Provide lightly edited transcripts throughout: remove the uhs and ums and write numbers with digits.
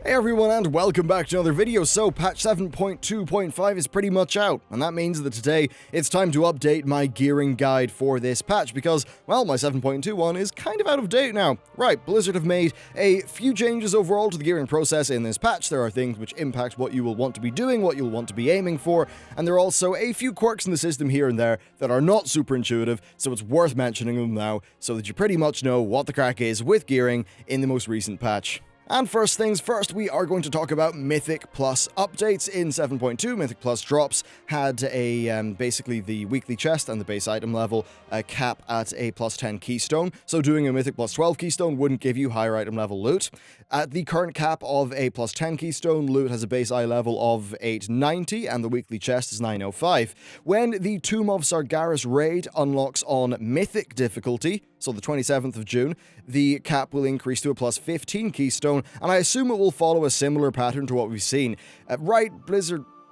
Hey everyone, and welcome back to another video. So patch 7.2.5 is pretty much out, and that means that today it's time to update my gearing guide for this patch because, well, my 7.2 one is kind of out of date now. Right, Blizzard have made a few changes overall to the gearing process in this patch. There are things which impact what you will want to be doing, what you'll want to be aiming for, and there are also a few quirks in the system here and there that are not super intuitive, so it's worth mentioning them now so that you pretty much know what the crack is with gearing in the most recent patch. And first things first, we are going to talk about Mythic Plus updates in 7.2. Mythic Plus drops had a basically the weekly chest and the base item level cap at a plus 10 keystone. So doing a Mythic Plus 12 keystone wouldn't give you higher item level loot. At the current cap of a plus 10 keystone, loot has a base eye level of 890 and the weekly chest is 905. When the Tomb of Sargeras raid unlocks on Mythic difficulty, so the 27th of June, the cap will increase to a plus 15 keystone, and I assume it will follow a similar pattern to what we've seen. Right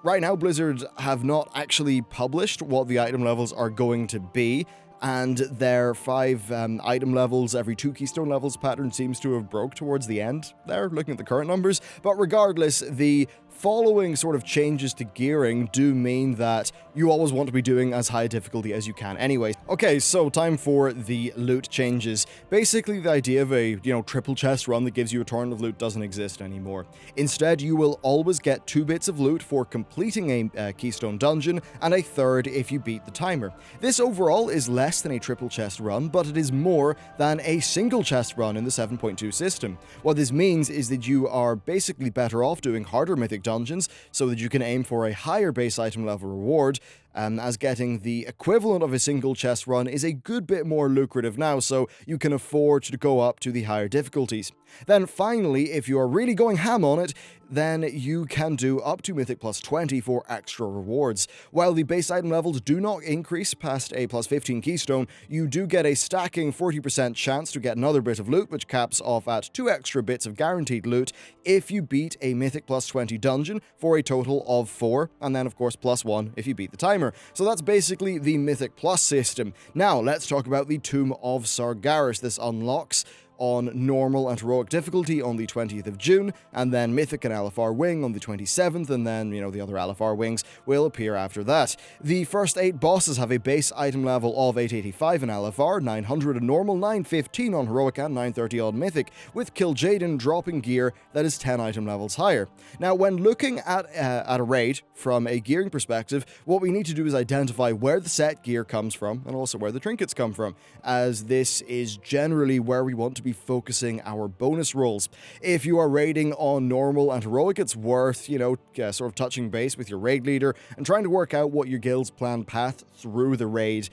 now, Blizzard have not actually published what the item levels are going to be, and their 5 item levels every 2 keystone levels pattern seems to have broke towards the end there, looking at the current numbers. But regardless, the following sort of changes to gearing do mean that you always want to be doing as high difficulty as you can anyway. Okay, so time for the loot changes. Basically, the idea of a, triple chest run that gives you a torrent of loot doesn't exist anymore. Instead, you will always get 2 bits of loot for completing a keystone dungeon, and a third if you beat the timer. This overall is less than a triple chest run, but it is more than a single chest run in the 7.2 system. What this means is that you are basically better off doing harder mythic dungeons so that you can aim for a higher base item level reward, as getting the equivalent of a single chest run is a good bit more lucrative now, so you can afford to go up to the higher difficulties. Then finally, if you are really going ham on it, then you can do up to Mythic Plus 20 for extra rewards. While the base item levels do not increase past a plus 15 keystone, you do get a stacking 40% chance to get another bit of loot, which caps off at 2 extra bits of guaranteed loot if you beat a Mythic Plus 20 dungeon for a total of 4, and then of course plus 1 if you beat the timer. So that's basically the Mythic Plus system. Now let's talk about the Tomb of Sargeras. This unlocks on normal and heroic difficulty on the 20th of June, and then Mythic and LFR Wing on the 27th, and then, the other LFR Wings will appear after that. The first 8 bosses have a base item level of 885 in LFR, 900 on normal, 915 on heroic, and 930 on Mythic, with Kil'jaeden dropping gear that is 10 item levels higher. Now, when looking at a raid from a gearing perspective, what we need to do is identify where the set gear comes from, and also where the trinkets come from, as this is generally where we want to be focusing our bonus rolls. If you are raiding on normal and heroic, it's worth, sort of touching base with your raid leader and trying to work out what your guild's planned path through the raid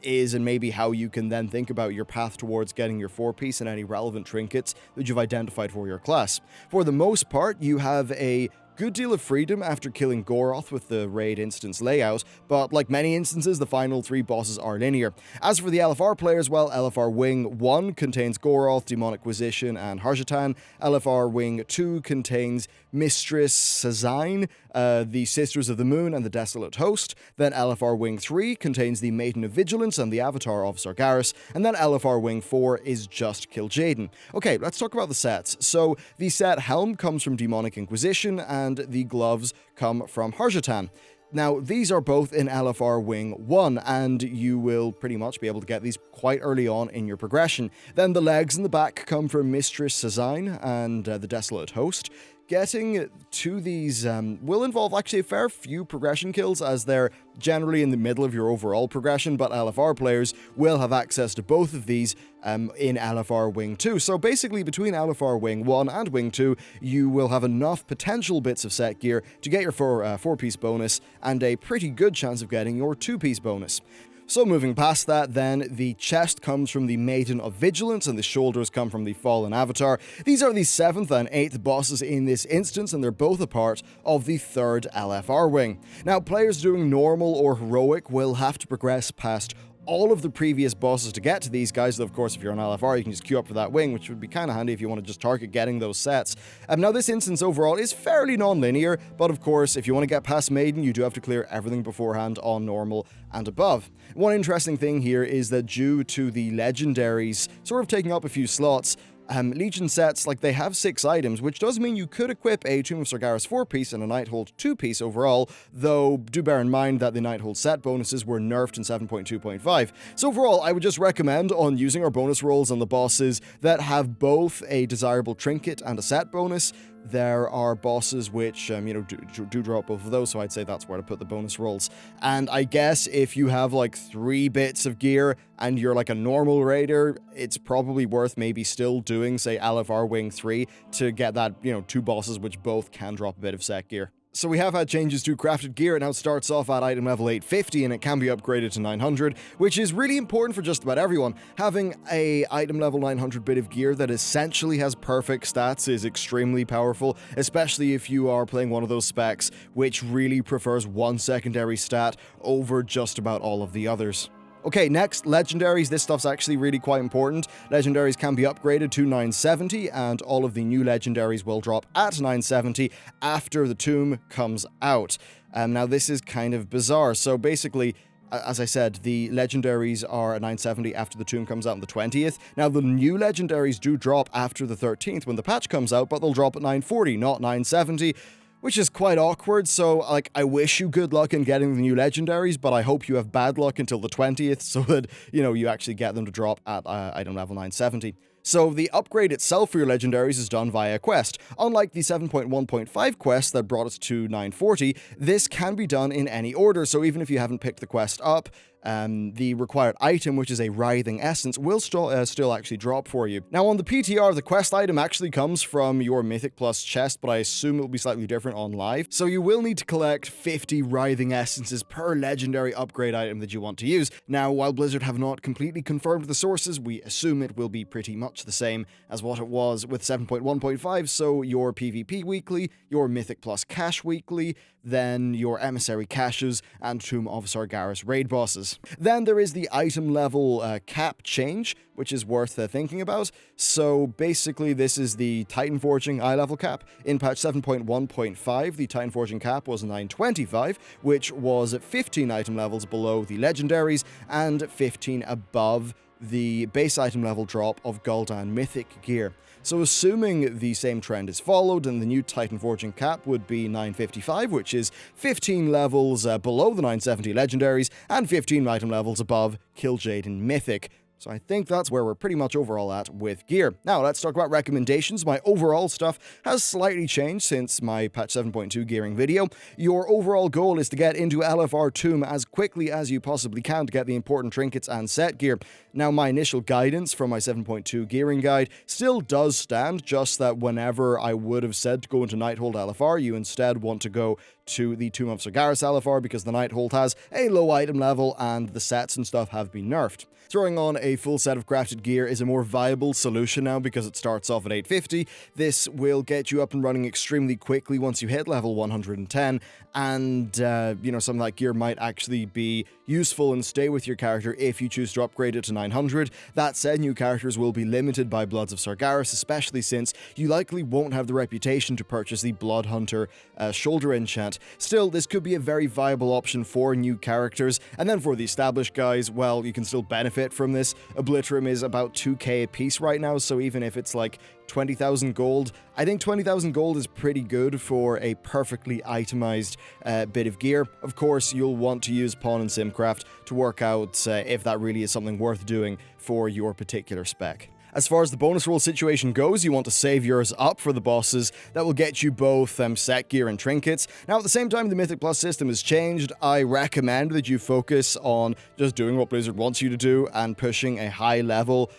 is, and maybe how you can then think about your path towards getting your 4-piece and any relevant trinkets that you've identified for your class. For the most part, you have a good deal of freedom after killing Goroth with the raid instance layout, but like many instances, the final 3 bosses are linear. As for the LFR players, well, LFR Wing 1 contains Goroth, Demonic Quisition, and Harjatan. LFR Wing 2 contains Mistress Sazine, the Sisters of the Moon, and the Desolate Host. Then LFR Wing 3 contains the Maiden of Vigilance and the Avatar of Sargeras. And then LFR Wing 4 is just Kil'jaeden. Okay, let's talk about the sets. So the set Helm comes from Demonic Inquisition, and the gloves come from Harjatan. Now, these are both in LFR Wing 1, and you will pretty much be able to get these quite early on in your progression. Then the legs and the back come from Mistress Sazine and the Desolate Host. Getting to these will involve actually a fair few progression kills, as they're generally in the middle of your overall progression, but LFR players will have access to both of these in LFR Wing 2. So basically, between LFR Wing 1 and Wing 2, you will have enough potential bits of set gear to get your 4-piece bonus, and a pretty good chance of getting your 2-piece bonus. So moving past that, then, the chest comes from the Maiden of Vigilance and the shoulders come from the Fallen Avatar. These are the 7th and 8th bosses in this instance, and they're both a part of the 3rd LFR wing. Now, players doing normal or heroic will have to progress past all of the previous bosses to get to these guys. Though, of course, if you're on LFR, you can just queue up for that wing, which would be kind of handy if you want to just target getting those sets. Now, this instance overall is fairly non-linear, but of course, if you want to get past Maiden, you do have to clear everything beforehand on normal and above. One interesting thing here is that due to the legendaries sort of taking up a few slots, Legion sets, like, they have 6 items, which does mean you could equip a Tomb of Sargeras 4-piece and a Nighthold 2-piece overall, though do bear in mind that the Nighthold set bonuses were nerfed in 7.2.5. So overall, I would just recommend on using our bonus rolls on the bosses that have both a desirable trinket and a set bonus. There are bosses which, do drop both of those, so I'd say that's where to put the bonus rolls. And I guess if you have, like, 3 bits of gear and you're, like, a normal raider, it's probably worth maybe still doing, say, iLvl Wing 3 to get that, 2 bosses which both can drop a bit of set gear. So we have had changes to crafted gear. It now starts off at item level 850 and it can be upgraded to 900, which is really important for just about everyone. Having a item level 900 bit of gear that essentially has perfect stats is extremely powerful, especially if you are playing one of those specs which really prefers one secondary stat over just about all of the others. Okay, next, legendaries. This stuff's actually really quite important. Legendaries can be upgraded to 970, and all of the new legendaries will drop at 970 after the tomb comes out. Now, this is kind of bizarre. So basically, as I said, the legendaries are at 970 after the tomb comes out on the 20th. Now, the new legendaries do drop after the 13th when the patch comes out, but they'll drop at 940, not 970. Which is quite awkward, so, like, I wish you good luck in getting the new legendaries, but I hope you have bad luck until the 20th so that, you actually get them to drop at item level 970. So the upgrade itself for your legendaries is done via a quest. Unlike the 7.1.5 quest that brought us to 940, this can be done in any order, so even if you haven't picked the quest up, the required item, which is a Writhing Essence, will still actually drop for you. Now, on the PTR, the quest item actually comes from your Mythic Plus chest, but I assume it will be slightly different on live. So you will need to collect 50 Writhing Essences per legendary upgrade item that you want to use. Now, while Blizzard have not completely confirmed the sources, we assume it will be pretty much the same as what it was with 7.1.5, so your PvP weekly, your Mythic Plus cache weekly, then your Emissary caches, and Tomb of Sargeras raid bosses. Then there is the item level cap change, which is worth thinking about. So basically, this is the Titan Forging iLvl cap. In patch 7.1.5, the Titan Forging cap was 925, which was 15 item levels below the legendaries and 15 above the base item level drop of Gul'dan Mythic gear. So assuming the same trend is followed, and the new Titan Forging cap would be 955, which is 15 levels below the 970 legendaries and 15 item levels above Kil'jaeden Mythic. So I think that's where we're pretty much overall at with gear. Now, let's talk about recommendations. My overall stuff has slightly changed since my patch 7.2 gearing video. Your overall goal is to get into LFR Tomb as quickly as you possibly can to get the important trinkets and set gear. Now, my initial guidance from my 7.2 gearing guide still does stand, just that whenever I would have said to go into Nighthold LFR, you instead want to go to the Tomb of Sargeras LFR because the Nighthold has a low item level and the sets and stuff have been nerfed. Throwing on a full set of crafted gear is a more viable solution now because it starts off at 850. This will get you up and running extremely quickly once you hit level 110, and some of that gear might actually be useful and stay with your character if you choose to upgrade it to 900. That said, new characters will be limited by Bloods of Sargeras, especially since you likely won't have the reputation to purchase the Blood Hunter shoulder enchant. Still, this could be a very viable option for new characters, and then for the established guys, well, you can still benefit from this. Obliterum is about 2k a piece right now, so even if it's like 20,000 gold, I think 20,000 gold is pretty good for a perfectly itemized bit of gear. Of course, you'll want to use Pawn and Simcraft to work out if that really is something worth doing for your particular spec. As far as the bonus roll situation goes, you want to save yours up for the bosses that will get you both set gear and trinkets. Now, at the same time the Mythic Plus system has changed, I recommend that you focus on just doing what Blizzard wants you to do and pushing a high level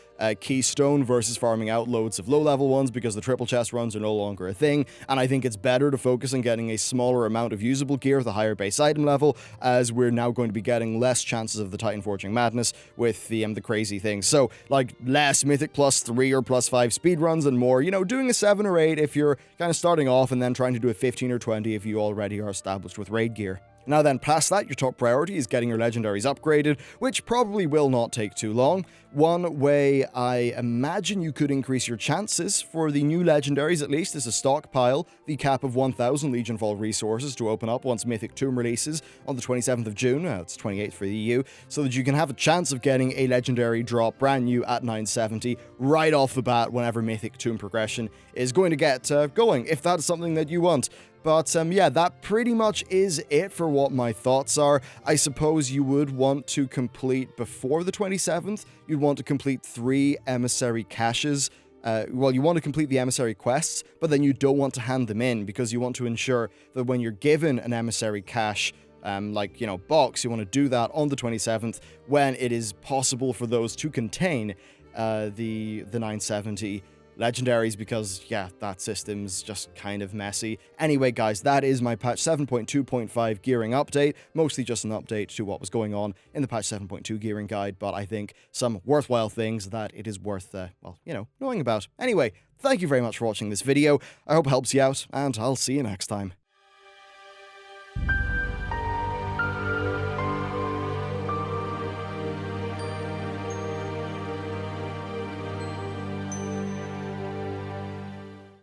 keystone versus farming out loads of low-level ones, because the triple chest runs are no longer a thing, and I think it's better to focus on getting a smaller amount of usable gear with a higher base item level, as we're now going to be getting less chances of the Titan Forging madness with the crazy things. So, like, less Mythic plus 3 or plus 5 speedruns and more, doing a 7 or 8 if you're kind of starting off, and then trying to do a 15 or 20 if you already are established with raid gear. Now then, past that, your top priority is getting your legendaries upgraded, which probably will not take too long. One way I imagine you could increase your chances for the new legendaries, at least, is to stockpile the cap of 1,000 Legion Vault resources to open up once Mythic Tomb releases on the 27th of June, it's 28th for the EU, so that you can have a chance of getting a legendary drop brand new at 970 right off the bat whenever Mythic Tomb progression is going to get going, if that's something that you want. But yeah, that pretty much is it for what my thoughts are. I suppose you would want to complete before the 27th. You'd want to complete 3 emissary caches. Well, you want to complete the emissary quests, but then you don't want to hand them in because you want to ensure that when you're given an emissary cache, like, you know, box, you want to do that on the 27th when it is possible for those to contain the 970 legendaries, because, yeah, that system's just kind of messy. Anyway, guys, that is my patch 7.2.5 gearing update. Mostly just an update to what was going on in the patch 7.2 gearing guide, but I think some worthwhile things that it is worth, well, you know, knowing about. Anyway, thank you very much for watching this video. I hope it helps you out, and I'll see you next time.